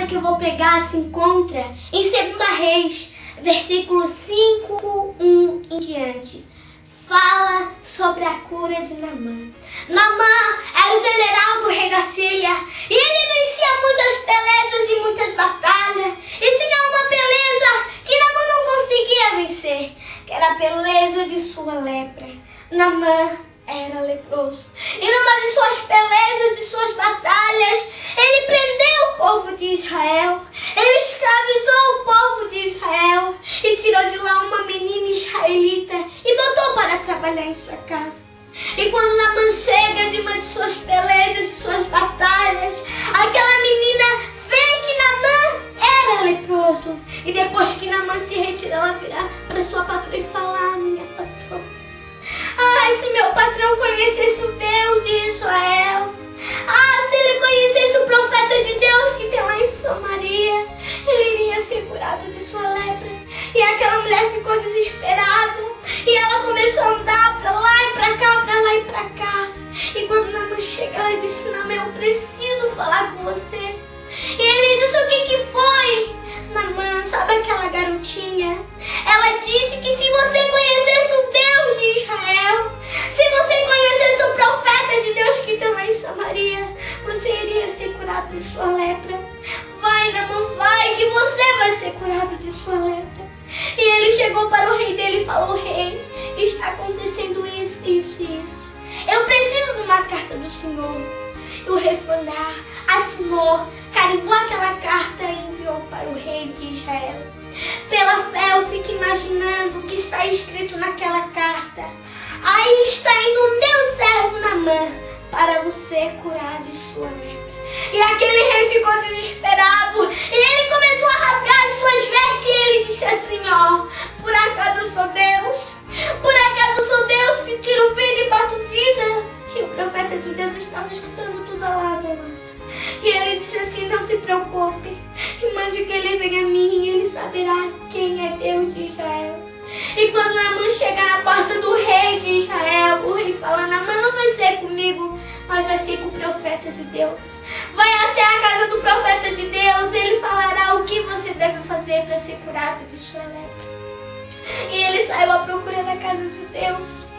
que eu vou pregar se encontra em 2 Reis, versículo 5, 1 em diante. Fala sobre a cura de Naamã. Naamã era o general do rei da Síria e ele vencia muitas pelejas e muitas batalhas. E tinha uma peleja que Naamã não conseguia vencer, que era a peleja de sua lepra. Naamã era leproso. E numa de suas pelejas, de suas batalhas, ele prendeu o povo de Israel. Ele escravizou o povo de Israel e tirou de lá uma menina israelita e botou para trabalhar em sua casa. E quando Naamã chega de uma de suas pelejas, de suas batalhas, aquela menina vê que Naamã era leproso. E depois que Naamã se retira, ela vira para sua patroa e fala: "Ah, minha patroa, se meu patrão conhecesse o Deus de Israel, se ele conhecesse o profeta de Deus que tem lá em Samaria, ele iria ser curado de sua lepra." E aquela mulher ficou desesperada e ela começou a andar para lá e para cá, para lá e para cá. E quando Naamã chega, ela disse: "Naamã, eu preciso falar com você." E ele disse: "O que foi?" Naamã, sabe aquela garotinha? Ela disse que se você conhecesse o Deus de Israel, se você conhecesse o profeta de Deus que está lá em Samaria, você iria ser curado de sua lepra. Vai, Naamã, vai, que você vai ser curado de sua lepra. E ele chegou para o rei dele e falou: "Rei, está acontecendo isso, isso e isso. Eu preciso de uma carta do Senhor." E o rei foi lá, assinou, carimbou aquela carta e enviou para o rei de Israel. Pela fé eu fico imaginando o que está escrito naquela carta. "Aí está indo o meu servo Naamã para você curar de sua lepra." E aquele rei ficou desesperado e ele começou a rasgar as suas vestes e ele disse assim: "Por acaso eu sou Deus? Por acaso eu sou Deus que tiro vida e boto vida?" E o profeta de Deus estava escutando tudo ao lado. E ele disse assim: "Não se preocupe, e mande que ele venha a mim e ele saberá quem é Deus de Israel." E quando Naamã chega na porta do rei de Israel, o rei fala: "Naamã, não vai ser comigo, mas vai ser com o profeta de Deus. Vai até a casa do profeta de Deus, ele falará o que você deve fazer para ser curado de sua lepra." E ele saiu à procura da casa de Deus.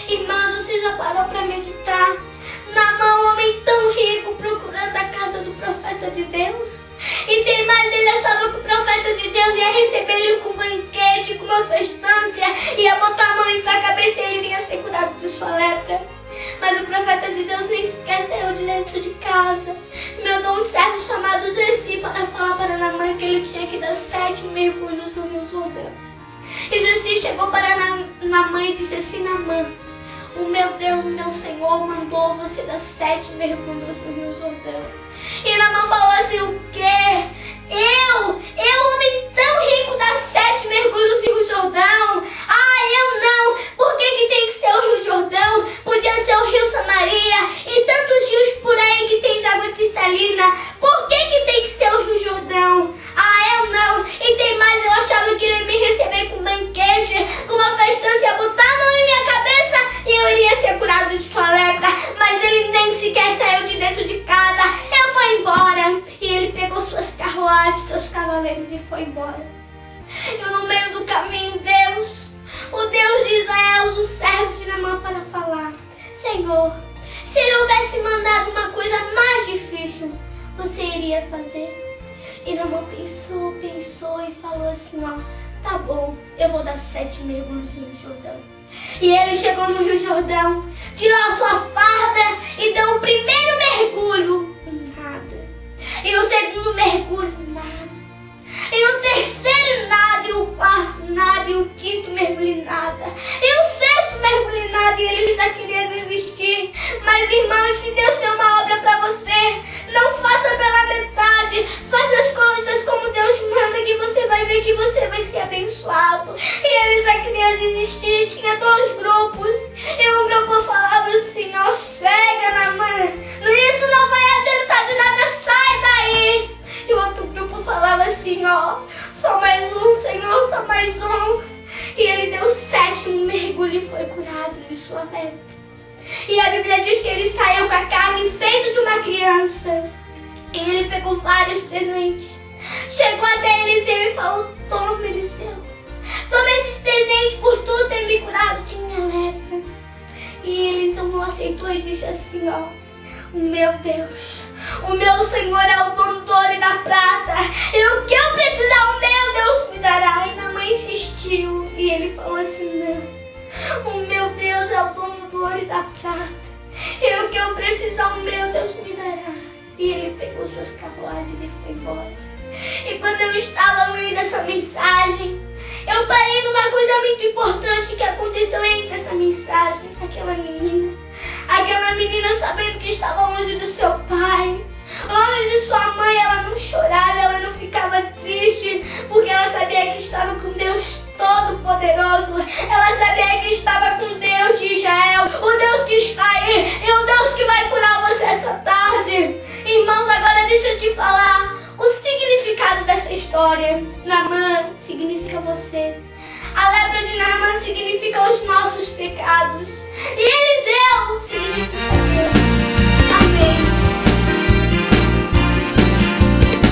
Irmãos, você já parou para meditar? Naamã, um homem tão rico, procurando a casa do profeta de Deus. E tem mais, ele achava que o profeta de Deus ia receber ele com um banquete, com uma festança, ia botar a mão em sua cabeça e ele iria ser curado de sua lepra. Mas o profeta de Deus nem sequer saiu de dentro de casa. Mandou um servo chamado Gessi para falar para Naamã que ele tinha que dar 7 mergulhos no Rio Jordão. E Gessi chegou para Naamã e disse assim: "Naamã, o meu Deus, o meu Senhor mandou você dar 7 mergulhos no Rio Jordão." E Naamã falou assim: "O quê? Eu, homem tão rico, dar 7 mergulhos no Rio Jordão? Eu não. Por que tem que ser o Rio Jordão? Podia ser o Rio Samaria e tantos rios por aí que tem de água cristalina. Por que tem que ser o Rio Jordão? Eu não. E tem mais, eu achava que ele ia me receber com um banquete, com uma festança, ia botar a mão em minha cabeça e eu iria ser curado de sua lepra. Mas ele nem sequer saiu de dentro de casa. Eu fui embora." E ele pegou suas carruagens, seus cavaleiros e foi embora. E no meio do caminho, o Deus de Israel, usa um servo de Naamã para falar: "Senhor, se ele houvesse mandado uma coisa mais difícil, você iria fazer?" E Naamã pensou e falou assim: "Tá bom, eu vou dar 7 mergulhos no Rio Jordão." E ele chegou no Rio Jordão, tirou a sua farda e deu o primeiro mergulho, nada. E o segundo mergulho, nada. E o terceiro, nada. E o quarto, nada. E o quinto mergulho, nada. E o sexto mergulho, nada. E ele já queria desistir. Mas, irmãos, se Deus tem uma obra para você, não faça pela metade. Faça as coisas como Deus manda, que você vai ver que você vai ser abençoado. E ele já queria desistir. Tinha 2 grupos. E um grupo falava assim: "Chega, Naamã, isso não vai adiantar de nada, sai daí." E o outro grupo falava assim: "Só mais um, Senhor, só mais um." E ele deu o 7º mergulho e foi curado de sua lepra. E a Bíblia diz que ele saiu com a carne feita de uma criança. E ele pegou vários presentes. falou: toma, Eliseu, toma esses presentes por tu ter me curado de minha lepra. E Eliseu não aceitou e disse assim: ó, o meu Deus, o meu Senhor é o dono do ouro e da prata, e o que eu precisar, o meu Deus me dará. E Naamã insistiu, e ele falou assim: não, o meu Deus é o dono do ouro e da prata, e o que eu precisar, o meu Deus me dará. E ele pegou suas carruagens e foi embora. E quando eu estava lendo essa mensagem, eu parei numa coisa muito importante que aconteceu entre essa mensagem. Aquela menina sabendo que estava longe do seu pai, longe de sua mãe, ela não chorava, ela não ficava triste, porque ela sabia que estava com Deus Todo-Poderoso. Ela sabia que estava com Deus de Israel, o Deus que está aí, e o Deus que vai curar você essa tarde. Irmãos, agora deixa eu te falar o significado dessa história. Naamã significa você. A lepra de Naamã significa os nossos